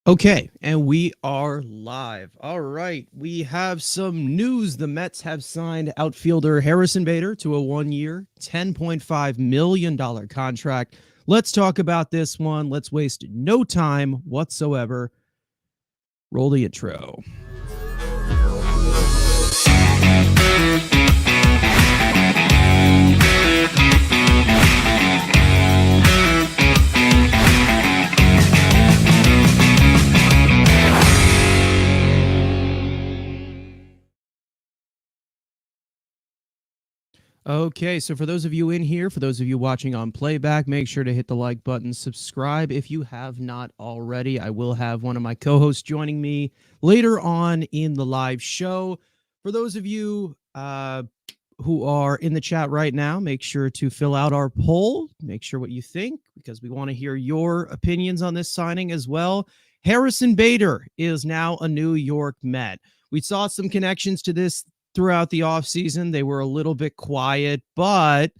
Okay, and we are live. All right, we have some news. The Mets have signed outfielder Harrison Bader to a 1-year, $10.5 million contract. Let's talk about this one. Let's waste no time whatsoever. Roll the intro. Okay, so for those of you in here, for those of you watching on playback, make sure to hit the like button, subscribe if you have not already. I will have one of my co-hosts joining me later on in the live show. For those of you who are in the chat right now, make sure to fill out our poll. Make sure what you think, because we want to hear your opinions on this signing as well. Harrison Bader is now a New York Met. We saw some connections to this throughout the offseason. They were a little bit quiet, but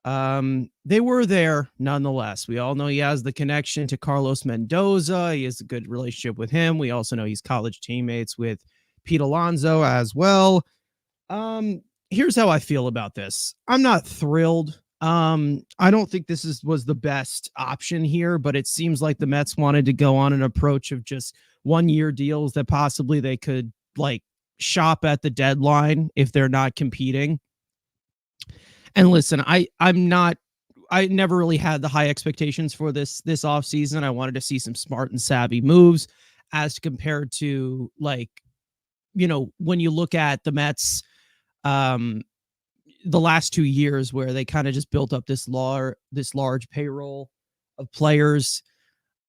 they were there nonetheless. We all know he has the connection to Carlos Mendoza. He has a good relationship with him. We also know he's college teammates with Pete Alonso as well. Here's how I feel about this. I'm not thrilled. I don't think this was the best option here, but it seems like the Mets wanted to go on an approach of just 1-year deals that possibly they could shop at the deadline if they're not competing. And listen, I never really had the high expectations for this offseason. I wanted to see some smart and savvy moves as compared to when you look at the Mets the last 2 years where they kind of just built up this large payroll of players.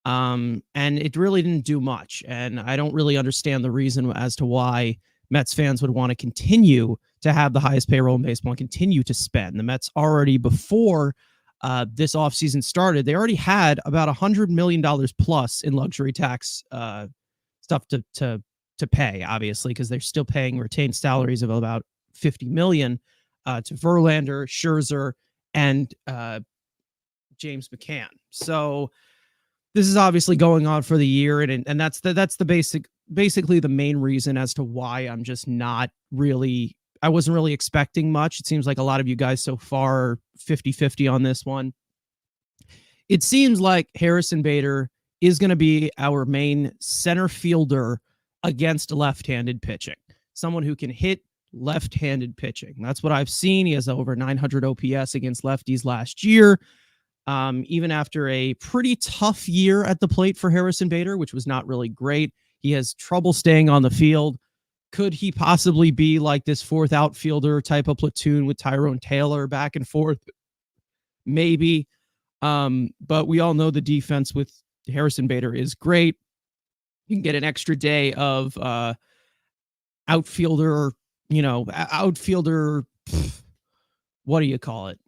And it really didn't do much. And I don't really understand the reason as to why Mets fans would want to continue to have the highest payroll in baseball and continue to spend. The Mets already, before this offseason started, they already had about $100 million plus in luxury tax stuff to pay, obviously, because they're still paying retained salaries of about $50 million to Verlander, Scherzer, and James McCann. So this is obviously going on for the year, and that's basically the main reason as to why I'm just not really, I wasn't really expecting much. It seems like a lot of you guys so far are 50-50 on this one. It seems like Harrison Bader is going to be our main center fielder against left-handed pitching, someone who can hit left-handed pitching. That's what I've seen. He has over 900 OPS against lefties last year. Even after a pretty tough year at the plate for Harrison Bader, which was not really great, he has trouble staying on the field. Could he possibly be like this fourth outfielder type of platoon with Tyrone Taylor back and forth? Maybe. But we all know the defense with Harrison Bader is great. You can get an extra day of outfielder, what do you call it?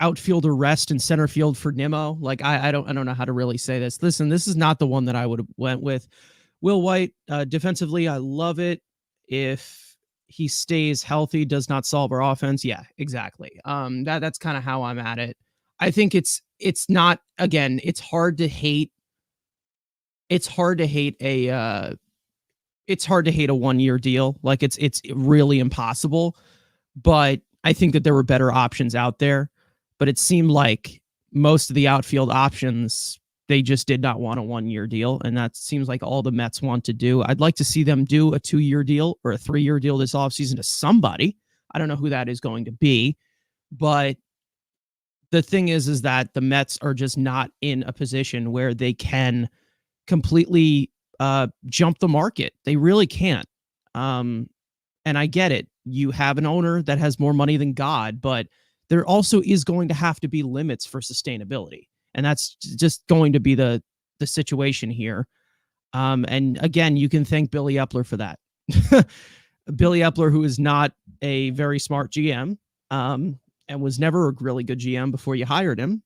Outfielder rest in center field for Nimmo. I don't know how to really say this. Listen, this is not the one that I would have went with. Will White, defensively, I love it. If he stays healthy, does not solve our offense. Yeah, exactly. That's kind of how I'm at it. I think it's not, again, it's hard to hate a 1-year deal. It's really impossible, but I think that there were better options out there. But it seemed like most of the outfield options, they just did not want a 1-year deal. And that seems like all the Mets want to do. I'd like to see them do a 2-year deal or a 3-year deal this offseason to somebody. I don't know who that is going to be. But the thing is that the Mets are just not in a position where they can completely jump the market. They really can't. And I get it. You have an owner that has more money than God, but there also is going to have to be limits for sustainability. And that's just going to be the situation here. And again, you can thank Billy Epler for that. Billy Epler, who is not a very smart GM, and was never a really good GM before you hired him,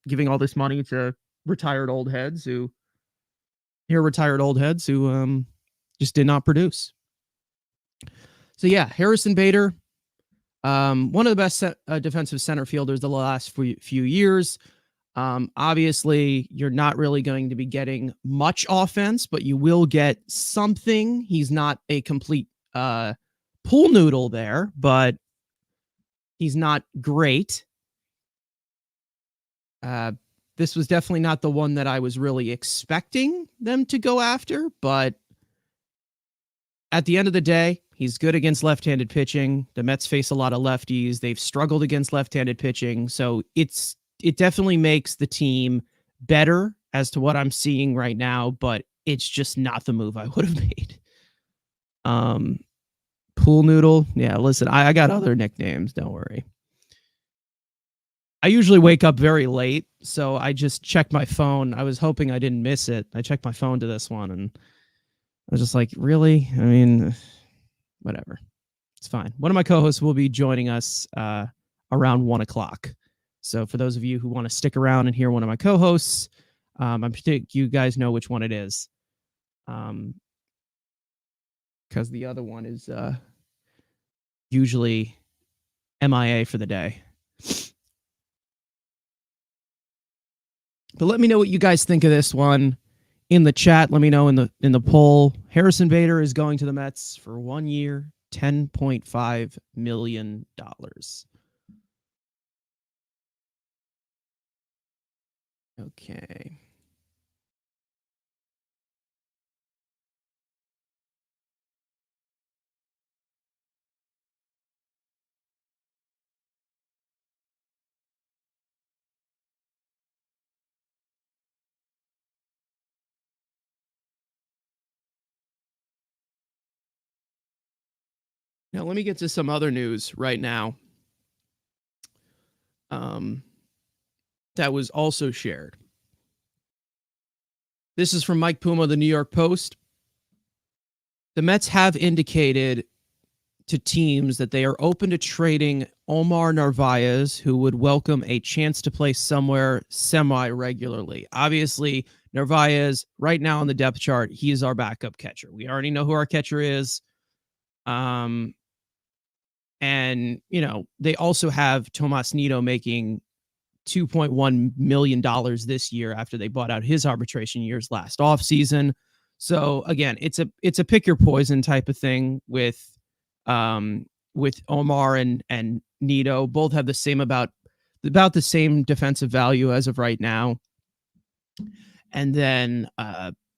giving all this money to retired old heads who just did not produce. So yeah, Harrison Bader, one of the best defensive center fielders the last few years. Obviously, you're not really going to be getting much offense, but you will get something. He's not a complete pool noodle there, but he's not great. This was definitely not the one that I was really expecting them to go after, but at the end of the day, he's good against left-handed pitching. The Mets face a lot of lefties. They've struggled against left-handed pitching, so it definitely makes the team better as to what I'm seeing right now, but it's just not the move I would have made. Um, Pool Noodle. Yeah, listen, I got other nicknames. Don't worry. I usually wake up very late, so I just checked my phone. I was hoping I didn't miss it. I checked my phone to this one, and I was just like, really? I mean, whatever. It's fine. One of my co-hosts will be joining us around 1 o'clock. So for those of you who want to stick around and hear one of my co-hosts, I'm sure you guys know which one it is. Because the other one is usually MIA for the day. But let me know what you guys think of this one in the chat. Let me know in the poll. Harrison Bader is going to the Mets for 1 year, $10.5 million. Okay. Now, let me get to some other news right now that was also shared. This is from Mike Puma, the New York Post. The Mets have indicated to teams that they are open to trading Omar Narvaez, who would welcome a chance to play somewhere semi-regularly. Obviously, Narvaez, right now on the depth chart, he is our backup catcher. We already know who our catcher is. And, you know, they also have Tomas Nido making $2.1 million this year after they bought out his arbitration years last offseason. So again, it's a pick your poison type of thing with Omar and Nido. Both have the same about the same defensive value as of right now. And then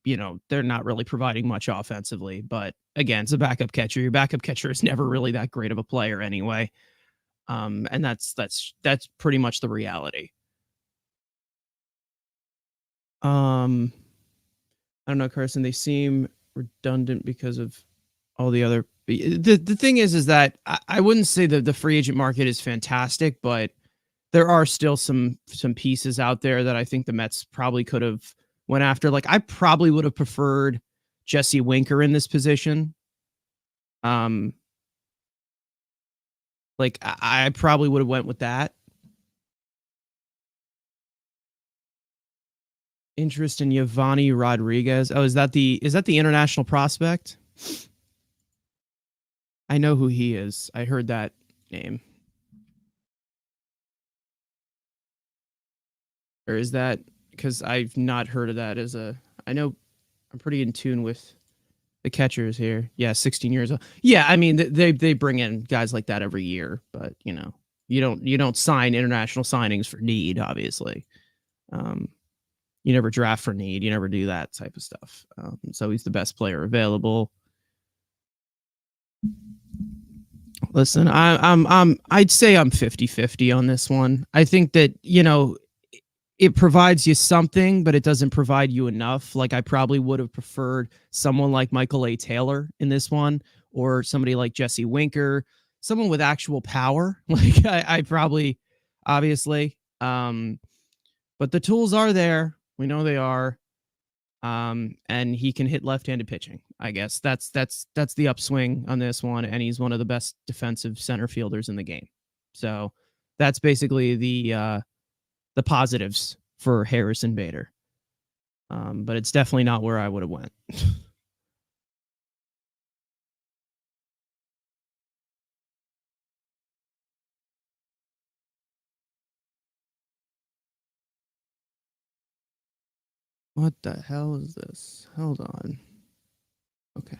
you know, they're not really providing much offensively, but again, it's a backup catcher. Your backup catcher is never really that great of a player anyway. And that's pretty much the reality. I don't know, Carson. They seem redundant because of all the other. The thing is that I wouldn't say that the free agent market is fantastic, but there are still some pieces out there that I think the Mets probably could have went after. Like I probably would have preferred Jesse Winker in this position. Like I probably would have went with that. Interest in Giovanni Rodriguez. Oh, is that the international prospect? I know who he is. I heard that name. Or is that because I've not heard of that as a I know I'm pretty in tune with the catchers here. Yeah, 16 years old. Yeah, I mean they bring in guys like that every year, but you know, you don't sign international signings for need, obviously. You never draft for need. You never do that type of stuff. So he's the best player available. Listen, I'd say I'm 50-50 on this one. I think that, you know, it provides you something, but it doesn't provide you enough. Like I probably would have preferred someone like Michael A. Taylor in this one, or somebody like Jesse Winker, someone with actual power. Like I probably, obviously, but the tools are there. We know they are. And he can hit left-handed pitching. I guess that's the upswing on this one, and he's one of the best defensive center fielders in the game. So that's basically the positives for Harrison Bader. But it's definitely not where I would have went. What the hell is this? Hold on. Okay.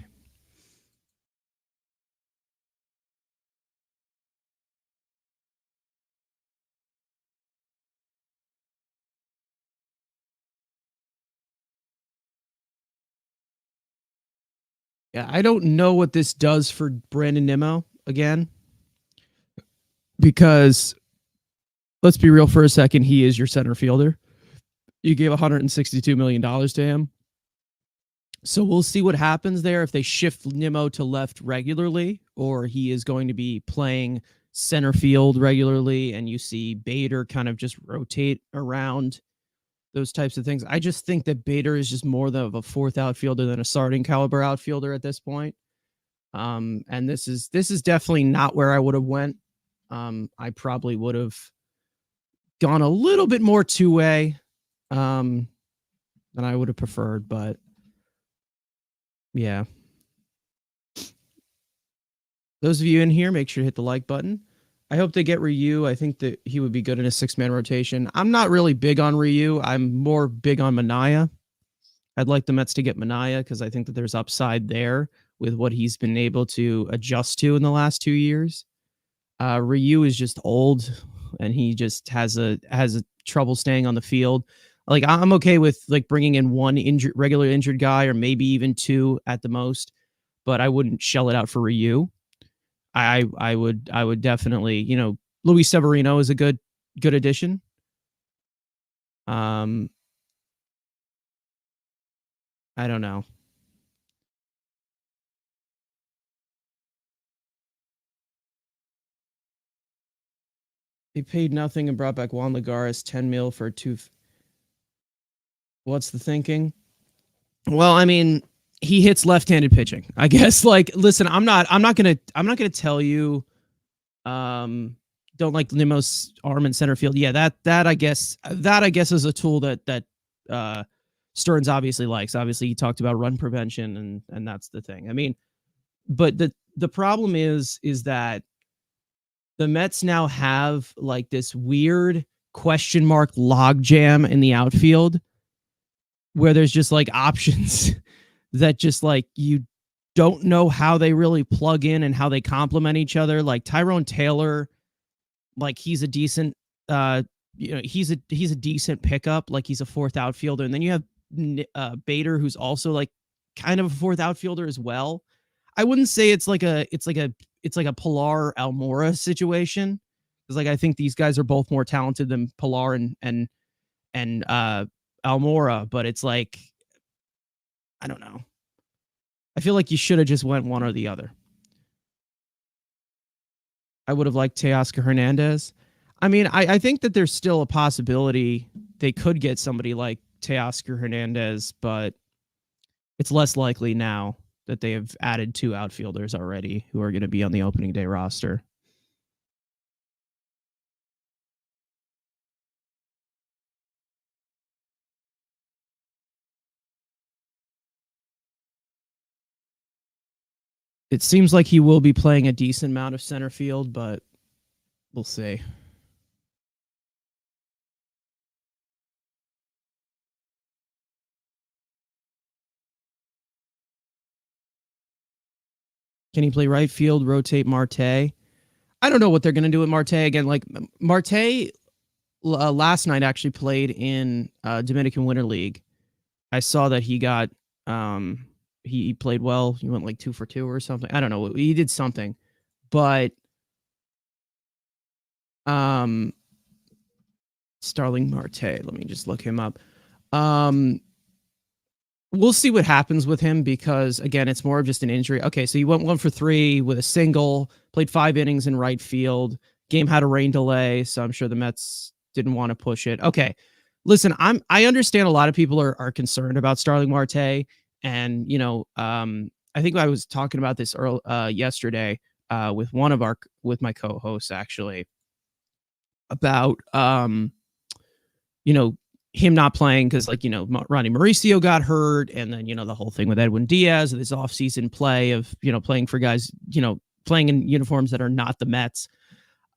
Yeah, I don't know what this does for Brandon Nimmo again, because let's be real for a second. He is your center fielder. You gave $162 million to him. So we'll see what happens there if they shift Nimmo to left regularly, or he is going to be playing center field regularly, and you see Bader kind of just rotate around, those types of things. I just think that Bader is just more of a fourth outfielder than a starting caliber outfielder at this point. And this is definitely not where I would have went. I probably would have gone a little bit more two-way than I would have preferred, but yeah. Those of you in here, make sure to hit the like button. I hope they get Ryu. I think that he would be good in a 6-man rotation. I'm not really big on Ryu. I'm more big on Minaya. I'd like the Mets to get Minaya because I think that there's upside there with what he's been able to adjust to in the last 2 years. Ryu is just old, and he just has a trouble staying on the field. Like, I'm okay with like bringing in one regular injured guy, or maybe even two at the most, but I wouldn't shell it out for Ryu. I would definitely, Luis Severino is a good addition. I don't know. They paid nothing and brought back Juan Lagares, 10 mil for What's the thinking? Well, I mean, he hits left-handed pitching, I guess. Like, listen, I'm not gonna tell you, don't like Nimmo's arm in center field. Yeah, that I guess is a tool that Stearns obviously likes. Obviously, he talked about run prevention, and that's the thing. I mean, but the problem is that the Mets now have like this weird question mark logjam in the outfield, where there's just like options that just like you don't know how they really plug in and how they complement each other. Like Tyrone Taylor, like he's a decent he's a decent pickup, like he's a fourth outfielder. And then you have Bader, who's also like kind of a fourth outfielder as well. I wouldn't say it's like a Pilar Almora situation, because like I think these guys are both more talented than Pilar and Almora, but it's like, I don't know. I feel like you should have just went one or the other. I would have liked Teoscar Hernandez. I mean, I think that there's still a possibility they could get somebody like Teoscar Hernandez, but it's less likely now that they have added 2 outfielders already who are going to be on the opening day roster. It seems like he will be playing a decent amount of center field, but we'll see. Can he play right field, rotate Marte? I don't know what they're going to do with Marte again. Like, Marte last night actually played in Dominican Winter League. I saw that he got he played well. He went like 2 for 2 or something. I don't know. He did something, but Starling Marte. Let me just look him up. We'll see what happens with him, because again, it's more of just an injury. Okay, so he went 1 for 3 with a single, played 5 innings in right field. Game had a rain delay, so I'm sure the Mets didn't want to push it. Okay, listen, I understand a lot of people are concerned about Starling Marte, and I think I was talking about this yesterday with my co-hosts actually, about him not playing because, like, Ronnie Mauricio got hurt, and then the whole thing with Edwin Diaz, this offseason play of playing for guys, playing in uniforms that are not the Mets.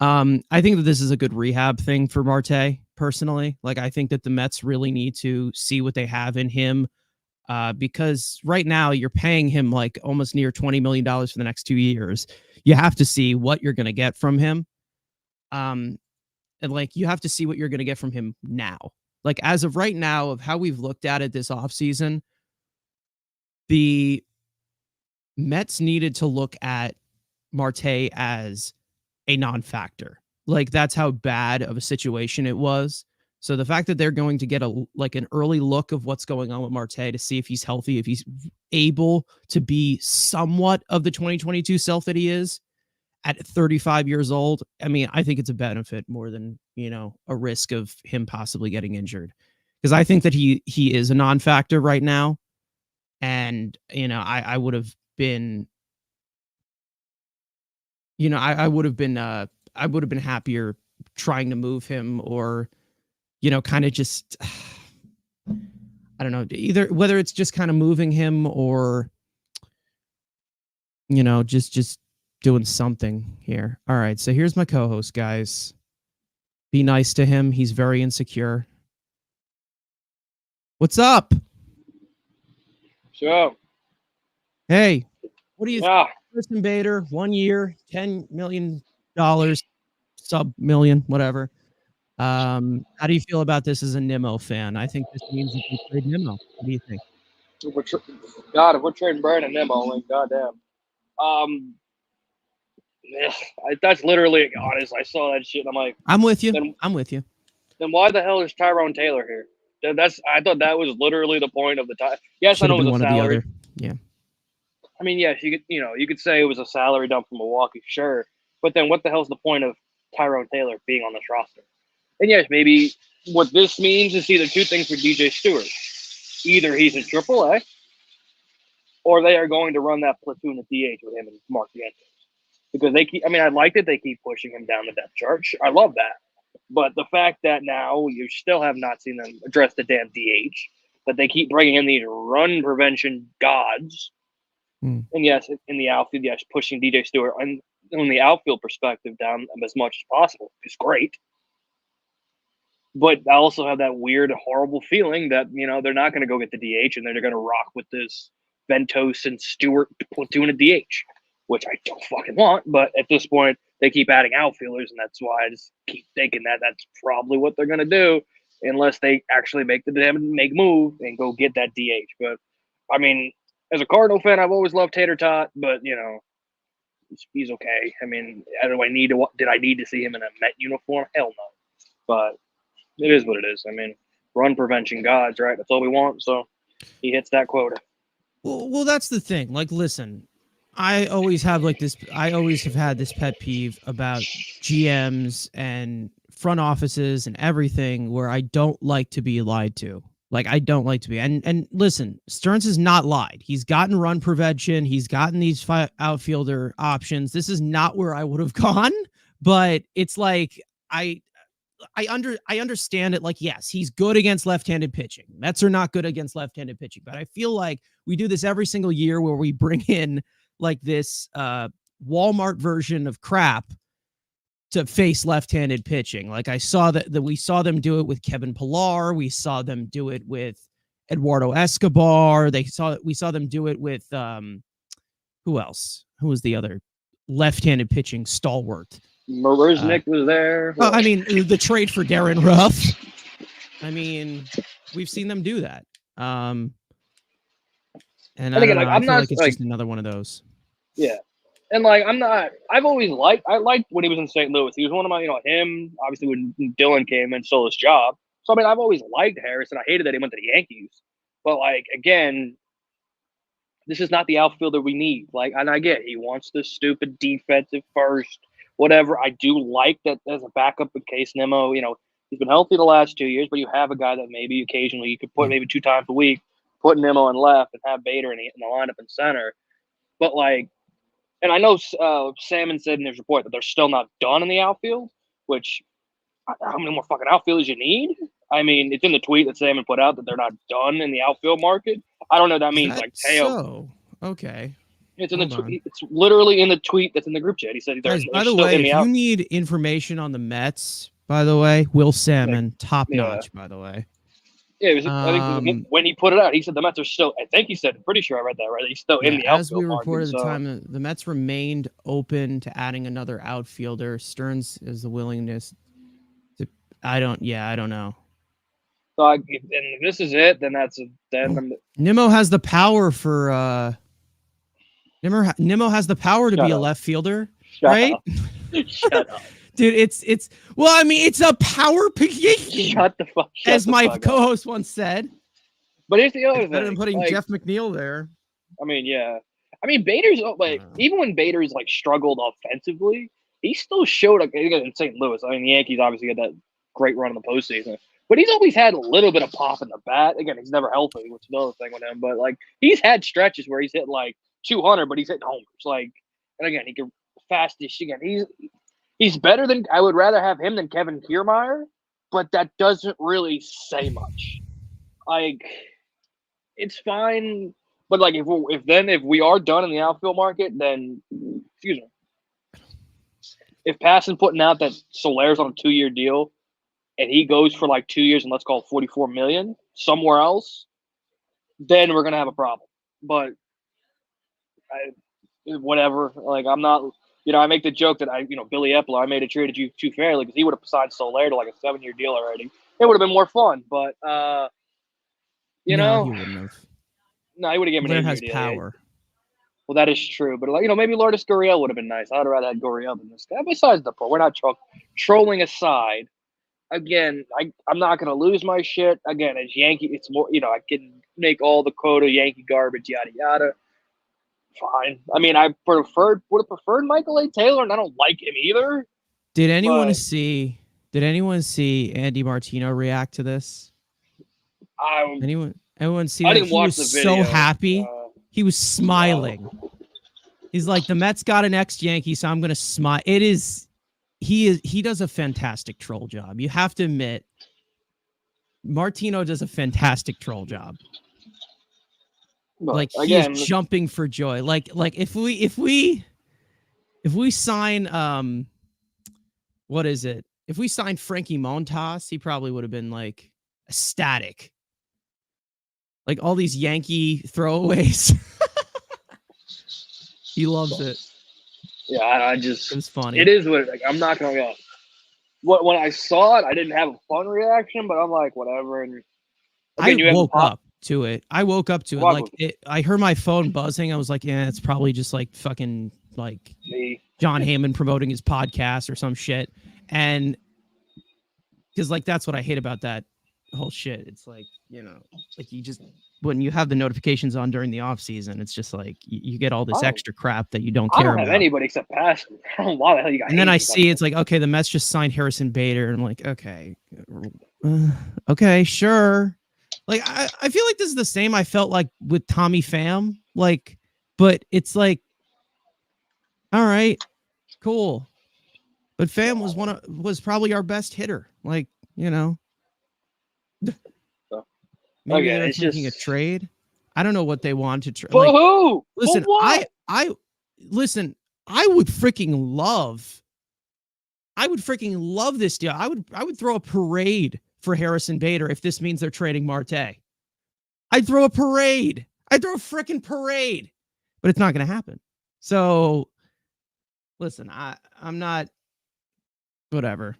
I think that this is a good rehab thing for Marte personally. Like, I think that the Mets really need to see what they have in him, because right now you're paying him like almost near $20 million for the next 2 years. You have to see what you're going to get from him. And like, you have to see what you're going to get from him now. Like, as of right now, of how we've looked at it this offseason, the Mets needed to look at Marte as a non-factor. Like, that's how bad of a situation it was. So the fact that they're going to get an early look of what's going on with Marte to see if he's healthy, if he's able to be somewhat of the 2022 self that he is at 35 years old, I mean, I think it's a benefit more than, a risk of him possibly getting injured. Because I think that he is a non-factor right now. And, I would have been, I would have been happier trying to move him, or, kind of just, I don't know, either whether it's just kind of moving him or, just doing something here. All right. So here's my co-host, guys. Be nice to him. He's very insecure. What's up? Sure. Hey, what do you think? Harrison Bader, 1 year, $10 million, sub-million, whatever. How do you feel about this as a Nimmo fan? I think this means that they trade Nimmo. What do you think? If we're trading Brian and Nimmo, like, goddamn. That's literally honest. I saw that shit and I'm like, I'm with you. I'm with you. Then why the hell is Tyrone Taylor here? I thought that was literally the point of the time. Yes, Should I know it was one a salary. Or the other. Yeah. I mean, yes, you could say it was a salary dump from Milwaukee, sure. But then what the hell's the point of Tyrone Taylor being on this roster? And yes, maybe what this means is either two things for DJ Stewart. Either he's in AAA, or they are going to run that platoon at DH with him and Mark Yankees. Because I like that they keep pushing him down the depth chart. I love that. But the fact that now you still have not seen them address the damn DH, that they keep bringing in these run prevention gods. And yes, in the outfield, yes, pushing DJ Stewart and on the outfield perspective down as much as possible is great. But I also have that weird, horrible feeling that, they're not going to go get the DH and they're going to rock with this Ventos and Stewart platoon at DH, which I don't fucking want. But at this point, they keep adding outfielders, and that's why I just keep thinking that that's probably what they're going to do unless they actually make the damn move and go get that DH. But, I mean, as a Cardinal fan, I've always loved Tater Tot, but, he's okay. I mean, did I need to see him in a Met uniform? Hell no. But it is what it is. I mean, run prevention gods, right? That's all we want. So he hits that quota. Well, that's the thing. Like, listen, I always have had this pet peeve about GMs and front offices and everything where I don't like to be lied to. Like, I don't like to be. And listen, Stearns has not lied. He's gotten run prevention. He's gotten these outfielder options. This is not where I would have gone, but it's like, I understand it. Like, yes, he's good against left-handed pitching. Mets are not good against left-handed pitching, but I feel like we do this every single year where we bring in like this Walmart version of crap to face left-handed pitching. Like, I saw that we saw them do it with Kevin Pillar. We saw them do it with Eduardo Escobar. We saw them do it with who else? Who was the other left-handed pitching stalwart? Marisnik was there. I mean, the trade for Darren Ruff. I mean, we've seen them do that. And again, I feel like it's just another one of those. Yeah. And I've always I liked when he was in St. Louis. He was one of my, him, obviously when Dylan came and stole his job. So, I mean, I've always liked Harrison. I hated that he went to the Yankees. But, again, this is not the outfielder we need. And I get he wants this stupid defensive first, whatever. I do like that as a backup in case Nimmo, he's been healthy the last 2 years, but you have a guy that maybe occasionally you could put maybe 2 times a week, put Nimmo in left and have Bader in the lineup in center. But, and I know Salmon said in his report that they're still not done in the outfield, which how many more fucking outfielders you need? I mean, it's in the tweet that Salmon put out that they're not done in the outfield market. I don't know what that means. Okay. It's in the tweet. It's literally in the tweet that's in the group chat. He said by the way, if you need information on the Mets by the way. Will Salmon, top yeah. notch, by the way. Yeah, I think when he put it out, he said the Mets are still. I think he said, pretty sure I read that right. He's still in the outfield as we reported market, at the time, the Mets remained open to adding another outfielder. Stearns is the willingness to. I don't know. So and if this is it, then then Nimmo has the power for. Nimmo has the power to be a left fielder, right? Shut up. Dude, it's well, I mean, it's a power position. Shut the fuck. As my co-host once said. But here's the other thing. Better than putting Jeff McNeil there. I mean, yeah. I mean, Bader's like even when Bader's like struggled offensively, he still showed like in St. Louis. I mean, the Yankees obviously had that great run in the postseason, but he's always had a little bit of pop in the bat. Again, he's never healthy, which is another thing with him. But like he's had stretches where he's hit like 200, but he's hitting homers. Like, and again, he can fastest. Again, he's better than I would rather have him than Kevin Kiermaier, but that doesn't really say much. Like, it's fine, but like if we are done in the outfield market, then excuse me. If Passan putting out that Soler's on a 2-year deal, and he goes for like 2 years and let's call it $44 million somewhere else, then we're gonna have a problem. But whatever. Like I'm not. I make the joke that Billy Epler, I made it traded you too fairly because he would have signed Soler to like a 7-year deal already. It would have been more fun, but no, he wouldn't have. No, he would have given him an 8-year deal. Power. Well, that is true, but like maybe Lourdes Gurriel would have been nice. I'd rather had Gurriel than this guy. Besides the point, we're not trolling aside. Again, I'm not gonna lose my shit. Again, as Yankee, it's more I can make all the quota Yankee garbage, yada yada. Fine. I mean, I would have preferred Michael A. Taylor, and I don't like him either. Did anyone see Andy Martino react to this? Anyone see? I didn't watch the video. He was so happy. He was smiling. He's like, the Mets got an ex-Yankee, so I'm gonna smile. He does a fantastic troll job. You have to admit, Martino does a fantastic troll job. Like he is jumping for joy. Like if we sign what is it? If we signed Frankie Montas, he probably would have been like ecstatic. Like all these Yankee throwaways. He loves it. Yeah, it's funny. It is what I'm not gonna go. When I saw it, I didn't have a fun reaction, but I'm like, whatever. And again, I woke up to it. Like I heard my phone buzzing. I was like, yeah, it's probably just like fucking like me. John Hammond promoting his podcast or some shit. And because like that's what I hate about that whole shit. It's like, like you just when you have the notifications on during the off season, it's just like you get all this extra crap that you don't care about. I don't have anybody except Passan. I don't know why the hell you got. And then I see it's like, okay, the Mets just signed Harrison Bader, and I'm like, okay, sure. Like I feel like this is the same I felt like with Tommy Pham, like, but it's like, all right, cool. But Pham was probably our best hitter, like Maybe they're thinking a trade. I don't know what they want to trade. Like, who? Listen, I would freaking love this deal. I would throw a parade for Harrison Bader if this means they're trading Marte. I'd throw a parade. I'd throw a freaking parade. But it's not going to happen. So, listen, I'm not. Whatever.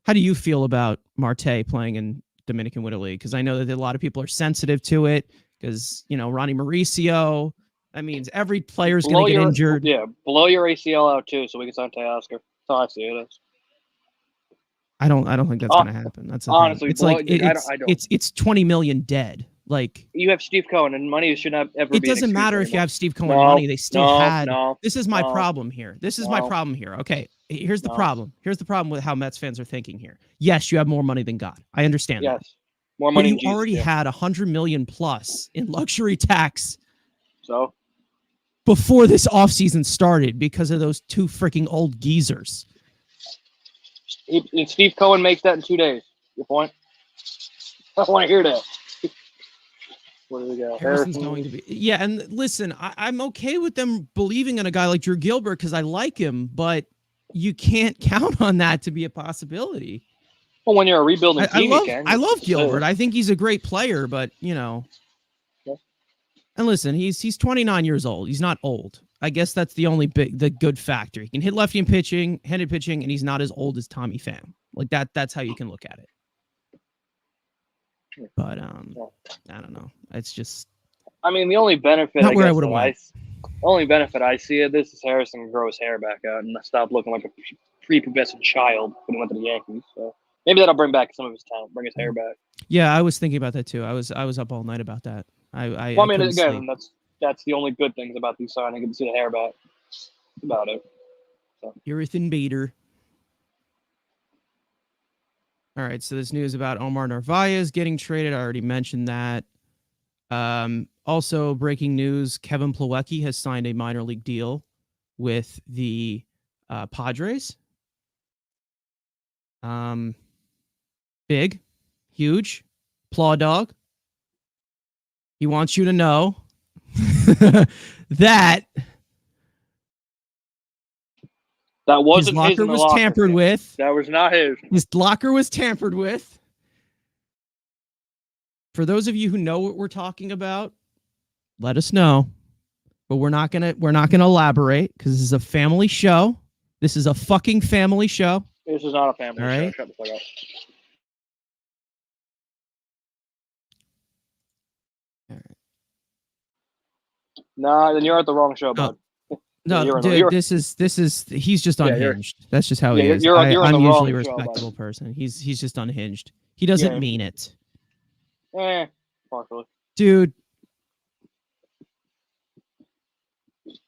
How do you feel about Marte playing in Dominican Winter League? Because I know that a lot of people are sensitive to it because, Ronnie Mauricio, that means every player's going to get injured. Yeah, blow your ACL out too so we can sign Teoscar. That's how I see it. I don't think that's going to happen. That's honestly, it's like it's 20 million dead. Like you have Steve Cohen and money should not ever. It doesn't matter if you have Steve Cohen money. They still had. This is my problem here. Okay, here's the problem. Here's the problem with how Mets fans are thinking here. Yes, you have more money than God. I understand that. More money. But you already had $100 million plus in luxury tax. So before this offseason started because of those two freaking old geezers. If Steve Cohen makes that in 2 days, your point? I want to hear that. Where do we go? Harrison's going to be. Yeah, and listen, I'm okay with them believing in a guy like Drew Gilbert because I like him, but you can't count on that to be a possibility. Well, when you're a rebuilding team, you can. I love Gilbert. I think he's a great player, but yeah. And listen, he's 29 years old. He's not old. I guess that's the good factor. He can hit lefty handed pitching, and he's not as old as Tommy Pham. Like that's how you can look at it. But I don't know. It's just. I mean, the only benefit not where I would have went. The only benefit I see of this is Harrison can grow his hair back out and stop looking like a prepubescent child when he went to the Yankees. So maybe that'll bring back some of his talent, bring his hair back. Yeah, I was thinking about that too. I was up all night about that. I mean, again, that's the only good things about these signings. You can see the hair back. That's about it. So. Harrison Bader. All right, so this news about Omar Narvaez getting traded. I already mentioned that. Also, breaking news, Kevin Plawecki has signed a minor league deal with the Padres. Big, huge, Plaw Dog. He wants you to know that wasn't his locker was tampered with. That was not his. His locker was tampered with. For those of you who know what we're talking about, let us know. But we're not gonna elaborate because this is a family show. This is a fucking family show. This is not a family show. Shut the fuck up. All right. Nah, then you're at the wrong show, bud. No, dude, this is he's just unhinged. That's just how he is. I'm usually a respectable person. He's just unhinged. He doesn't mean it. Partially. Dude.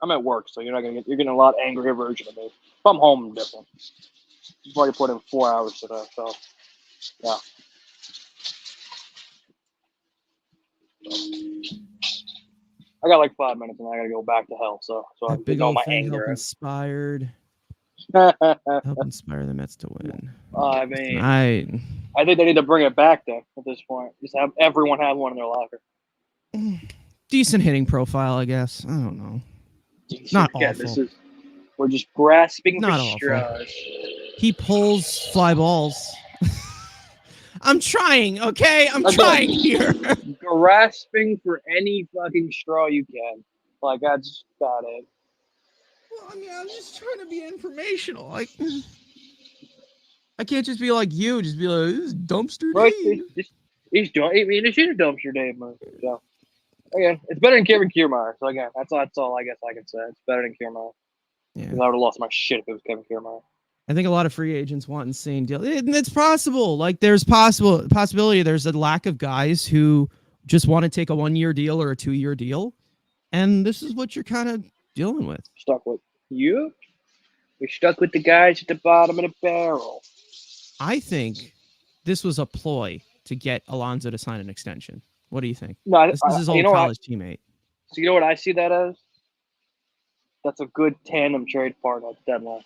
I'm at work, so you're getting a lot angrier version of me. If I'm home, I'm different. You've already put in 4 hours today, so yeah. I got like 5 minutes and I gotta go back to hell. So I big know old my thing anger. Help inspire the Mets to win. I mean, I think they need to bring it back then at this point. Just have everyone have one in their locker. Decent hitting profile, I guess. I don't know. Not awful. We're just grasping for straws. He pulls fly balls. I'm trying, okay? I'm trying here. Grasping for any fucking straw you can. Like, that's about it. Well, I mean, I'm just trying to be informational. Like, I can't just be like you. Just be like, this is dumpster Dave. It's a dumpster Dave, man. So, again, it's better than Kevin Kiermaier. So, again, that's all I guess I can say. It's better than Kiermaier. Yeah. I would have lost my shit if it was Kevin Kiermaier. I think a lot of free agents want insane deals. It's possible. Like, there's possibility. There's a lack of guys who just want to take a 1-year deal or a 2-year deal. And this is what you're kind of dealing with. Stuck with you? We're stuck with the guys at the bottom of the barrel. I think this was a ploy to get Alonso to sign an extension. What do you think? No, this is his old college teammate. So you know what I see that as? That's a good tandem trade partner at the deadline.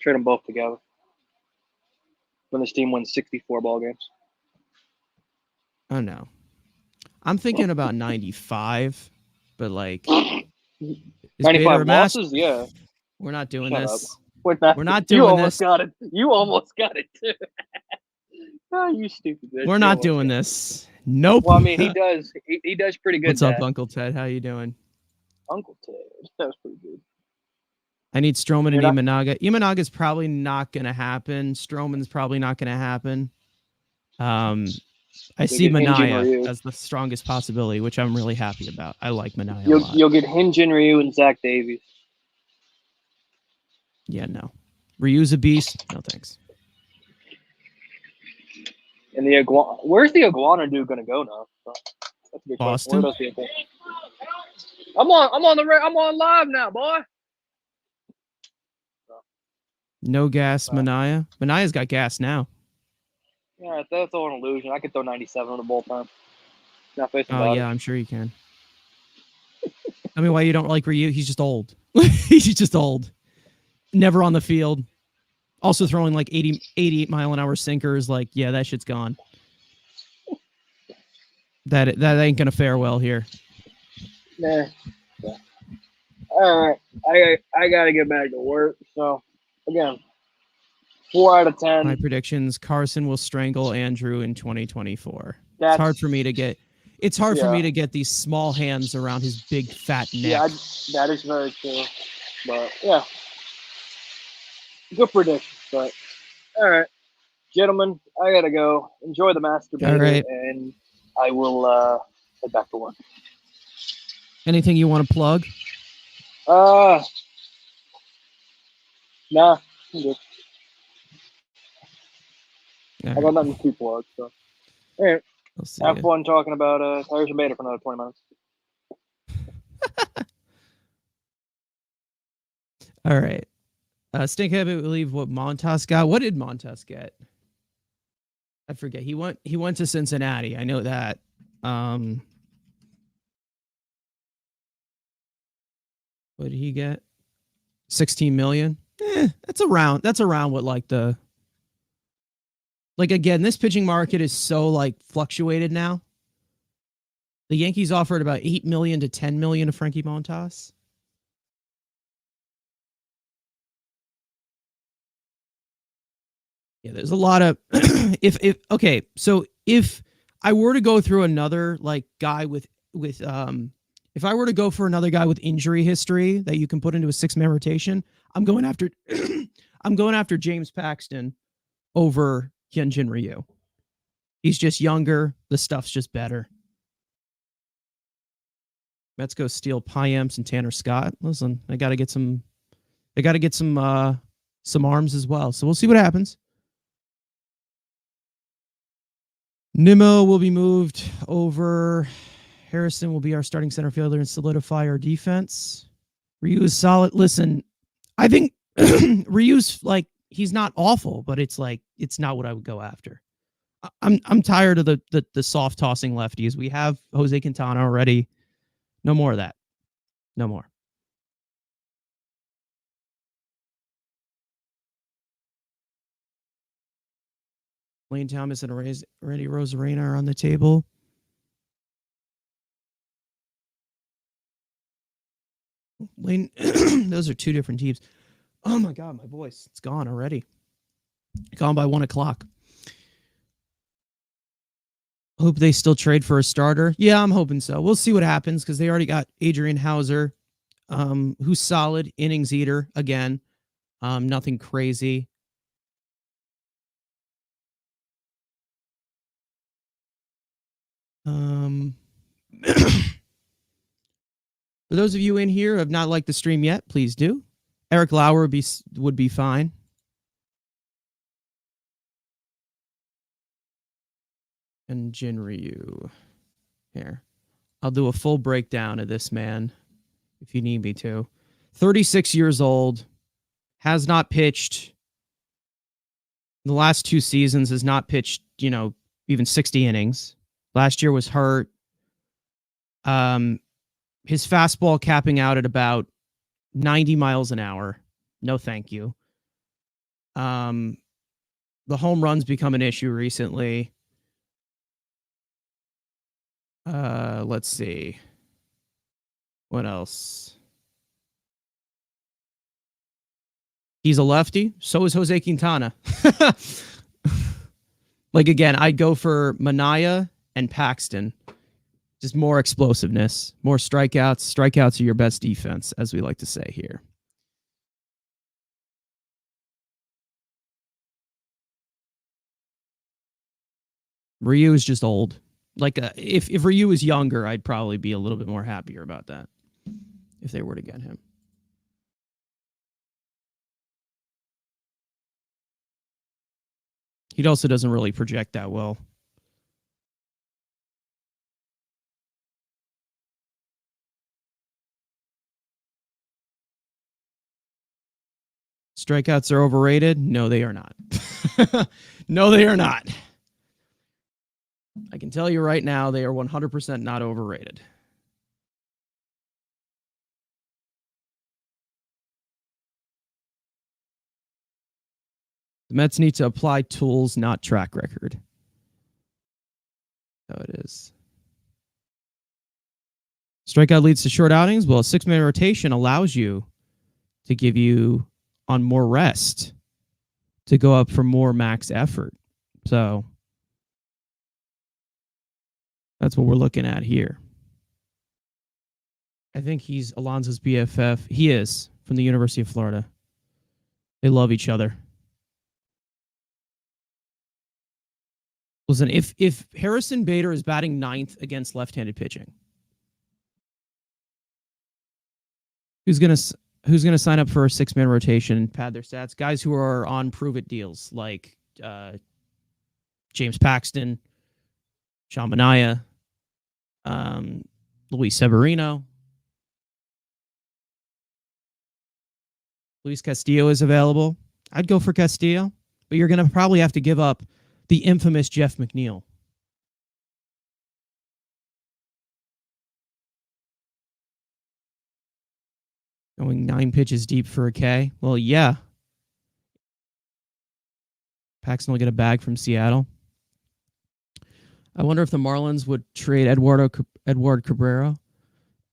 Trade them both together. When this team wins 64 ball games. Oh, no. I'm thinking about 95, but like... 95 losses? Yeah. We're not doing this. We're not doing this. Got it. You almost got it, too. Oh, you stupid bitch. We're not doing this. Nope. Well, I mean, he does. He does pretty good. What's up, Uncle Ted? How you doing? Uncle Ted. That was pretty good. I need Stroman and Imanaga. Imanaga's probably not going to happen. Stroman's probably not going to happen. I see Manaea as the strongest possibility, which I'm really happy about. I like Manaea a lot. You'll get Hinge and Ryu and Zach Davies. Yeah, no. Ryu's a beast. No, thanks. And the iguana. Where's the iguana dude going to go now? That's a good Boston. Where does the iguana? I'm on live now, boy. No gas, Manaea. Manaea's got gas now. Yeah, that's all an illusion. I could throw 97 on the bullpen. Not facing yeah, I'm sure you can. I mean, why you don't like Ryu? He's just old. He's just old. Never on the field. Also throwing like 88 mile an hour sinkers. Like, yeah, that shit's gone. That ain't gonna fare well here. Nah. Yeah. All right, I gotta get back to work. So again, 4 out of My 10. predictions: Carson will strangle Andrew in 2024. That's, it's hard for me to get. It's hard for Yeah. me to get these small hands around his big fat neck. Yeah, that is very true. But yeah, good prediction. But all right, gentlemen, I gotta go. Enjoy the All masturbator, right. and I will head back to work. Anything you want to plug? Nah, I'm good. All I right. got nothing to plug. So, all right, I'll see have you. fun talking about Harrison Bader for another 20 minutes. All right. Stinkhead, I believe what Montas got. What did Montas get? I forget. He went to Cincinnati. I know that. What did he get? 16 million. That's around what again, this pitching market is so fluctuated now. The Yankees offered about 8 million to 10 million to Frankie Montas. Yeah, there's a lot of if I were to go through another guy with if I were to go for another guy with injury history that you can put into a 6-man rotation, I'm going after I'm going after James Paxton over Hyunjin Ryu. He's just younger. The stuff's just better. Mets go steal Piems and Tanner Scott. Listen, I got to get some arms as well. So we'll see what happens. Nimmo will be moved over. Harrison will be our starting center fielder and solidify our defense. Ryu is solid. Listen, I think Ryu's he's not awful, but it's not what I would go after. I'm tired of the soft tossing lefties. We have Jose Quintana already. No more of that. No more. Lane Thomas and Randy Rosarena are on the table. Lane, those are two different teams. Oh my God, my voice. It's gone already. Gone by 1:00. Hope they still trade for a starter. Yeah, I'm hoping so. We'll see what happens because they already got Adrian Hauser, who's solid, innings eater again. Nothing crazy. For those of you in here who have not liked the stream yet, please do. Eric Lauer would be fine. And Jin Ryu. Here. I'll do a full breakdown of this man if you need me to. 36 years old. Has not pitched. The last 2 seasons has not pitched, even 60 innings. Last year was hurt. His fastball capping out at about 90 miles an hour. No, thank you. The home runs become an issue recently. Let's see. What else? He's a lefty. So is Jose Quintana. Again, I'd go for Manaya and Paxton. Just more explosiveness, more strikeouts. Strikeouts are your best defense, as we like to say here. Ryu is just old. If Ryu was younger, I'd probably be a little bit more happier about that if they were to get him. He also doesn't really project that well. Strikeouts are overrated? No, they are not. No, they are not. I can tell you right now, they are 100% not overrated. The Mets need to apply tools, not track record. So it is. Strikeout leads to short outings. Well, a 6-man rotation allows you to give you on more rest to go up for more max effort. So that's what we're looking at here. I think he's Alonso's BFF. He is from the University of Florida. They love each other. Listen, if Harrison Bader is batting ninth against left-handed pitching, who's gonna sign up for a 6-man rotation and pad their stats? Guys who are on prove-it deals like James Paxton, Sean Manaea, Luis Severino. Luis Castillo is available. I'd go for Castillo, but you're going to probably have to give up the infamous Jeff McNeil. Going 9 pitches deep for a K. Well, yeah. Paxton will get a bag from Seattle. I wonder if the Marlins would trade Edward Cabrera.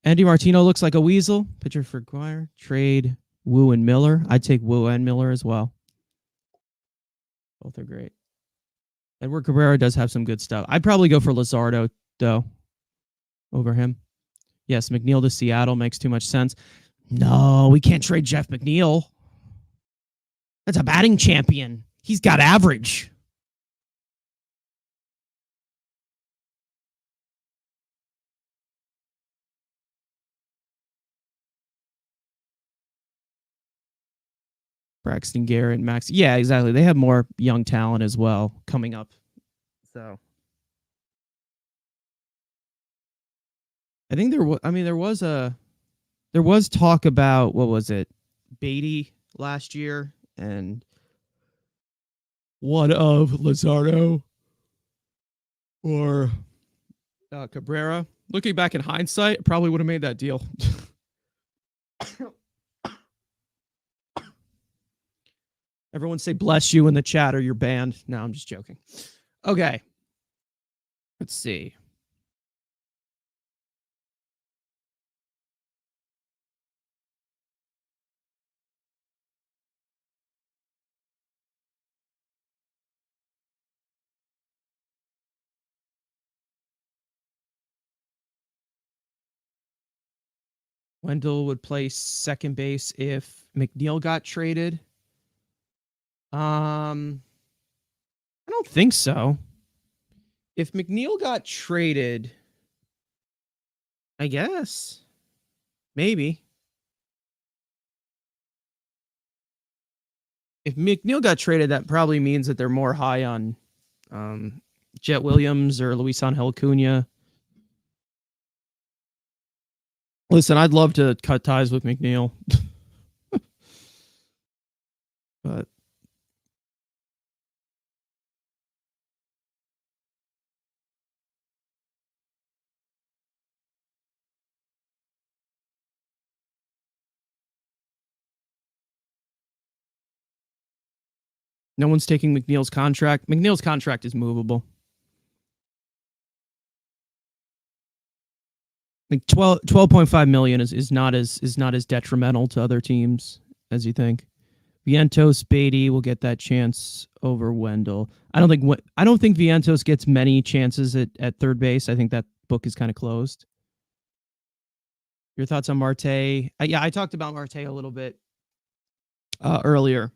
Andy Martino looks like a weasel. Pitcher for Guire. Trade Wu and Miller. I'd take Wu and Miller as well. Both are great. Edward Cabrera does have some good stuff. I'd probably go for Luzardo, though, over him. Yes, McNeil to Seattle makes too much sense. No, we can't trade Jeff McNeil. That's a batting champion. He's got average. Braxton Garrett, Max. Yeah, exactly. They have more young talent as well coming up. So I think there was talk about, what was it, Beatty last year and one of Luzardo or Cabrera. Looking back in hindsight, probably would have made that deal. Everyone say bless you in the chat or you're banned. No, I'm just joking. Okay. Let's see. Wendell would play second base if McNeil got traded. I don't think so. If McNeil got traded, I guess. Maybe. If McNeil got traded, that probably means that they're more high on Jet Williams or Luis Angel Acuna. Listen, I'd love to cut ties with McNeil. But no one's taking McNeil's contract. McNeil's contract is movable. Like 12.5 million is not as detrimental to other teams as you think. Vientos, Beatty will get that chance over Wendell. I don't think Vientos gets many chances at third base. I think that book is kind of closed. Your thoughts on Marte? Yeah, I talked about Marte a little bit earlier.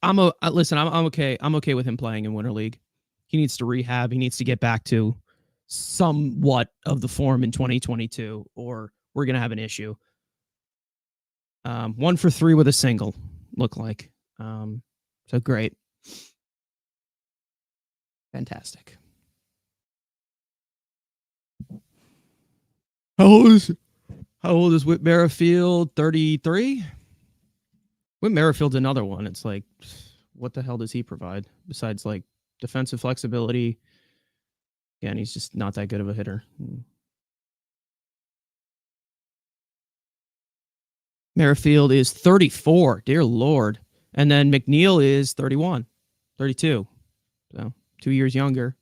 Listen. I'm okay. I'm okay with him playing in Winter League. He needs to rehab. He needs to get back to somewhat of the form in 2022, or we're gonna have an issue. 1 for 3 with a single, look like. So great, fantastic. How old is Whit Merrifield? 33. Whit Merrifield's another one. It's like, what the hell does he provide besides like defensive flexibility? Again, he's just not that good of a hitter. Merrifield is 34. Dear Lord. And then McNeil is 31, 32. So 2 years younger.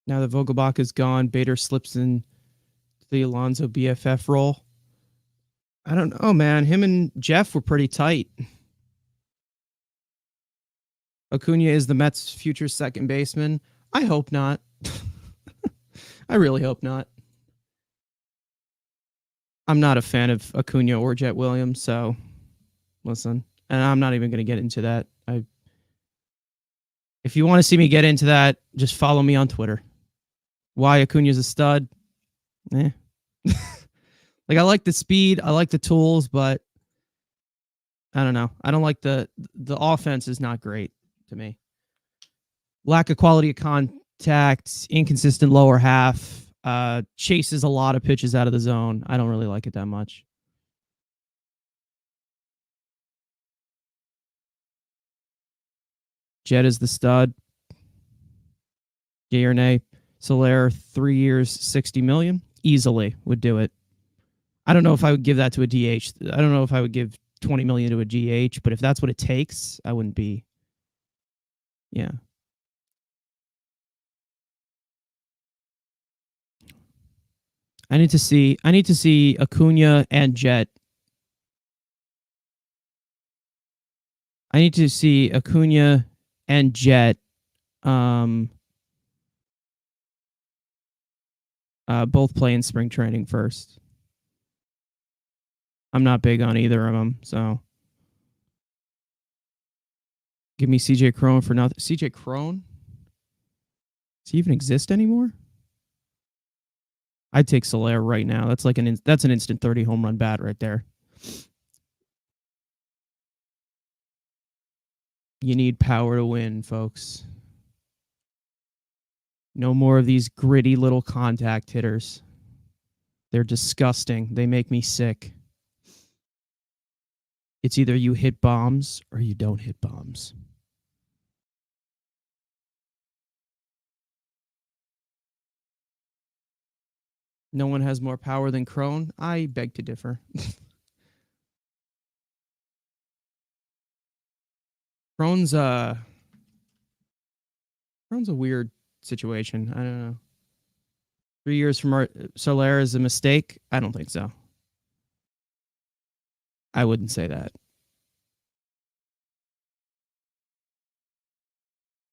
Now that Vogelbach is gone, Bader slips in the Alonso BFF role. I don't know, man. Him and Jeff were pretty tight. Acuna is the Mets' future second baseman. I hope not. I really hope not. I'm not a fan of Acuna or Jet Williams, so listen. And I'm not even going to get into that. If you want to see me get into that, just follow me on Twitter. Why Acuna's a stud? Like, I like the speed, I like the tools, but I don't know. I don't like the offense is not great to me. Lack of quality of contact, inconsistent lower half, chases a lot of pitches out of the zone. I don't really like it that much. Jet is the stud. Yay or nay? Soler, 3 years, $60 million. Easily would do it. I don't know if I would give that to a DH. I don't know if I would give $20 million to a DH, but if that's what it takes, I wouldn't be. Yeah. I need to see Acuna and Jet. I need to see Acuna and Jet both play in spring training first. I'm not big on either of them, so give me CJ Cron for nothing. CJ Cron? Does he even exist anymore? I'd take Soler right now. That's like an instant 30 home run bat right there. You need power to win, folks. No more of these gritty little contact hitters. They're disgusting. They make me sick. It's either you hit bombs or you don't hit bombs. No one has more power than Cron. I beg to differ. Cron's a weird situation. I don't know. 3 years from Soler is a mistake? I don't think so. I wouldn't say that.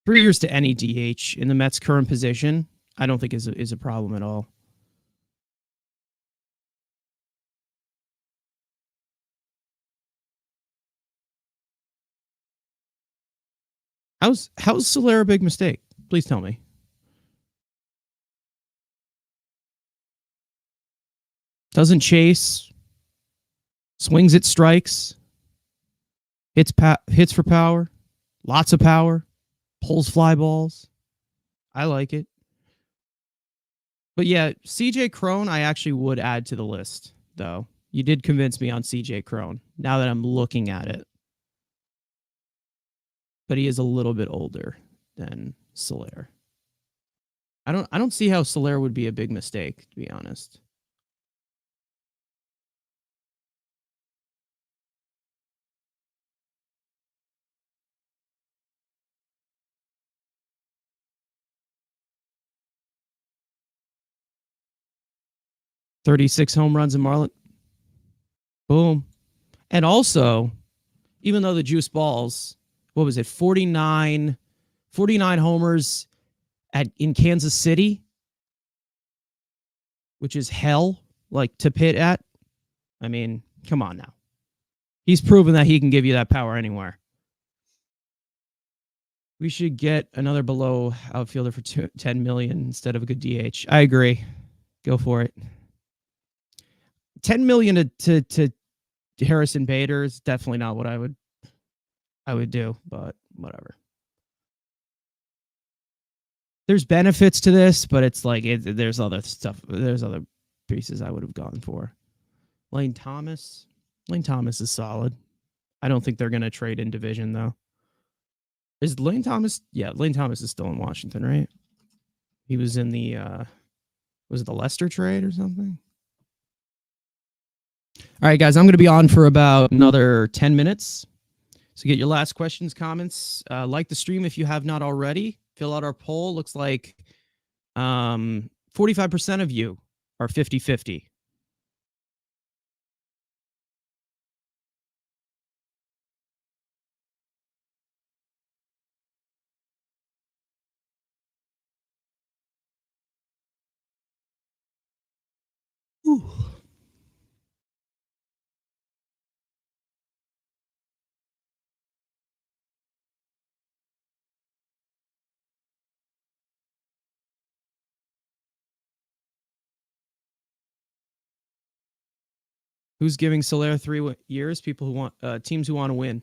3 years to any DH in the Mets' current position, I don't think is a problem at all. How's Soler a big mistake? Please tell me. Doesn't chase. Swings at strikes. Hits for power. Lots of power. Pulls fly balls. I like it. But yeah, CJ Cron, I actually would add to the list, though. You did convince me on CJ Cron, now that I'm looking at it. But he is a little bit older than Soler. I don't see how Soler would be a big mistake, to be honest. "36 home runs in Marlin." Boom. And also, even though the juice balls, what was it, 49 homers in Kansas City, which is hell, like, to pit at. I mean, come on now. He's proven that he can give you that power anywhere. We should get another below outfielder for $10 million instead of a good DH. I agree. Go for it. $10 million to Harrison Bader is definitely not what I would do, but whatever. There's benefits to this, but it's like there's other stuff. There's other pieces I would have gone for. Lane Thomas is solid. I don't think they're going to trade in division, though. Is Lane Thomas? Yeah, Lane Thomas is still in Washington, right? He was in the was it the Lester trade or something? All right, guys, I'm going to be on for about another 10 minutes. So get your last questions, comments. Like the stream if you have not already. Fill out our poll. Looks like 45% of you are 50-50. Ooh. Who's giving Soler 3 years? People who want teams who want to win.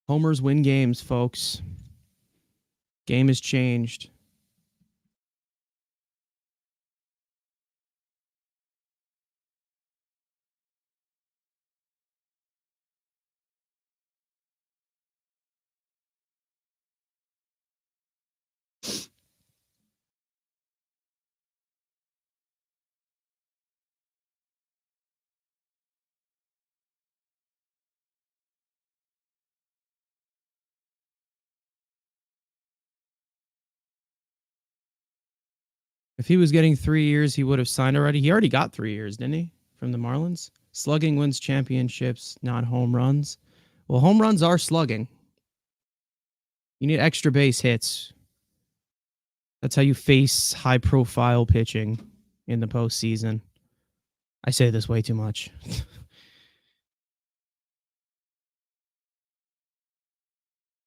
Homers win games, folks. Game has changed. If he was getting 3 years, he would have signed already. He already got 3 years, didn't he? From the Marlins. Slugging wins championships, not home runs. Well, home runs are slugging. You need extra base hits. That's how you face high-profile pitching in the postseason. I say this way too much.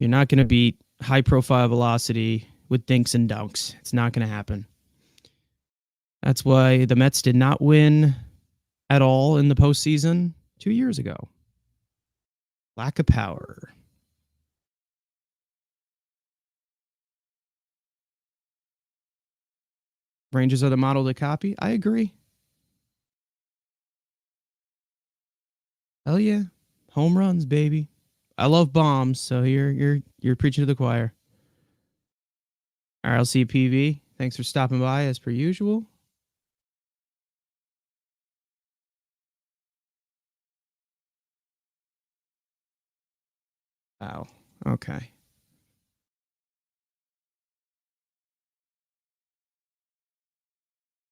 You're not going to beat high-profile velocity with dinks and dunks. It's not going to happen. That's why the Mets did not win at all in the postseason 2 years ago. Lack of power. Rangers are the model to copy. I agree. Hell yeah. Home runs, baby. I love bombs, so you're preaching to the choir. RLCPV, thanks for stopping by as per usual. Wow. Okay.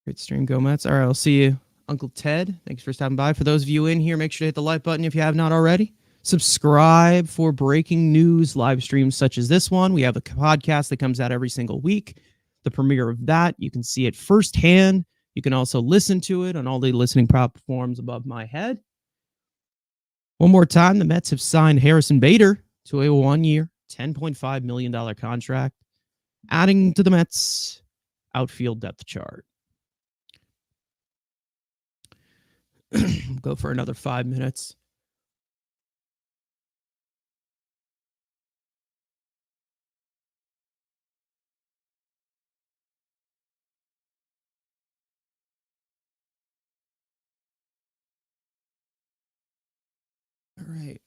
Great stream, go Mets. All right, I'll see you. Uncle Ted, thanks for stopping by. For those of you in here, make sure to hit the like button if you have not already. Subscribe for breaking news live streams such as this one. We have a podcast that comes out every single week. The premiere of that, you can see it firsthand. You can also listen to it on all the listening platforms above my head. One more time, the Mets have signed Harrison Bader to a 1-year, $10.5 million contract, adding to the Mets' outfield depth chart. Go for another 5 minutes. All right.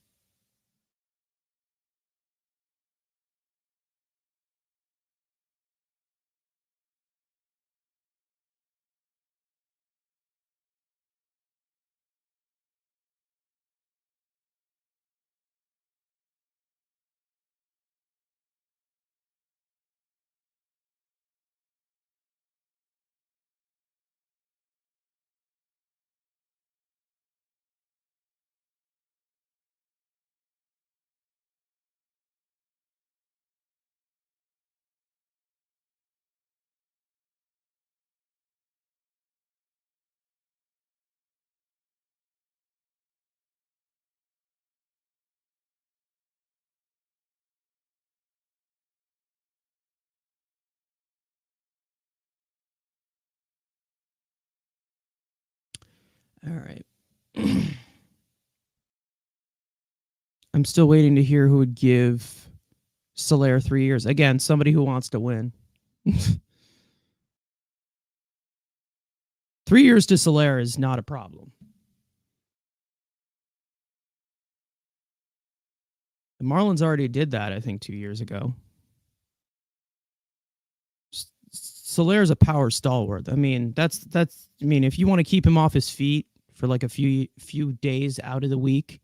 All right. I'm still waiting to hear who would give Soler 3 years. Again, somebody who wants to win. 3 years to Soler is not a problem. The Marlins already did that, I think, 2 years ago. Soler's a power stalwart. I mean, that's. I mean, if you want to keep him off his feet for like a few days out of the week,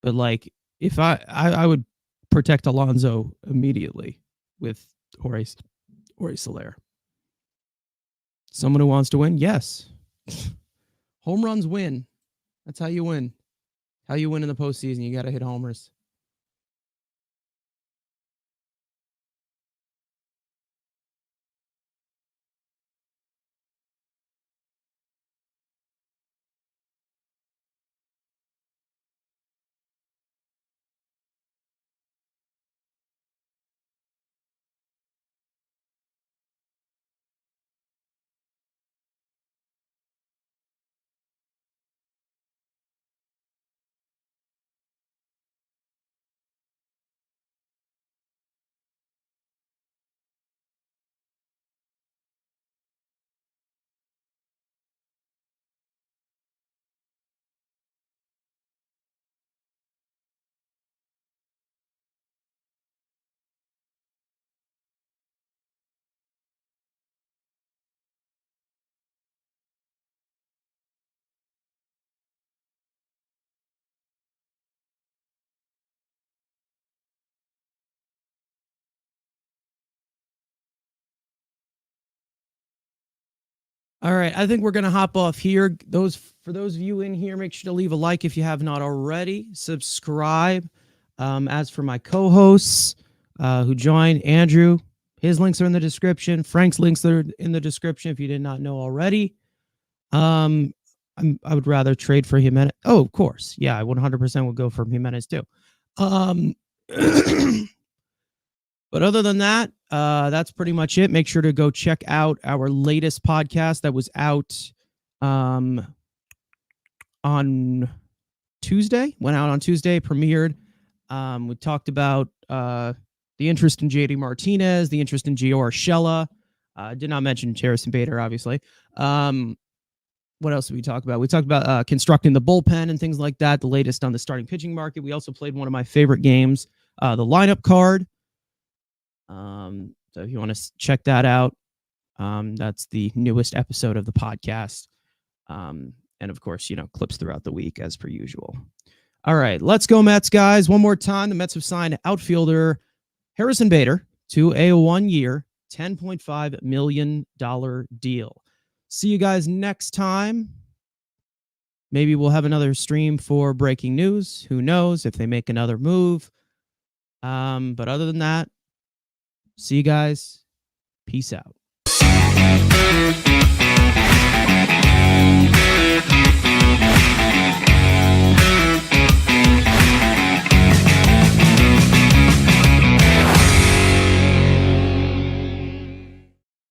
But like, if I would protect Alonso immediately with Jorge Soler. Someone who wants to win, yes. Home runs win. That's how you win. How you win in the postseason. You got to hit homers. All right, I think we're gonna hop off here. For those of you in here, make sure to leave a like if you have not already. Subscribe. As for my co-hosts who joined, Andrew, his links are in the description. Frank's links are in the description if you did not know already. I would rather trade for Jimenez. Oh, of course, yeah, I 100% would go for Jimenez too. But other than that, that's pretty much it. Make sure to go check out our latest podcast that was out on Tuesday. Went out on Tuesday, premiered. We talked about the interest in JD Martinez, the interest in Gio Urshela. Did not mention Harrison Bader, obviously. What else did we talk about? We talked about constructing the bullpen and things like that, the latest on the starting pitching market. We also played one of my favorite games, the lineup card. So if you want to check that out, that's the newest episode of the podcast. And of course, clips throughout the week as per usual. All right, let's go Mets, guys. One more time. The Mets have signed outfielder Harrison Bader to a 1-year, $10.5 million deal. See you guys next time. Maybe we'll have another stream for breaking news. Who knows if they make another move. But other than that, see you guys. Peace out.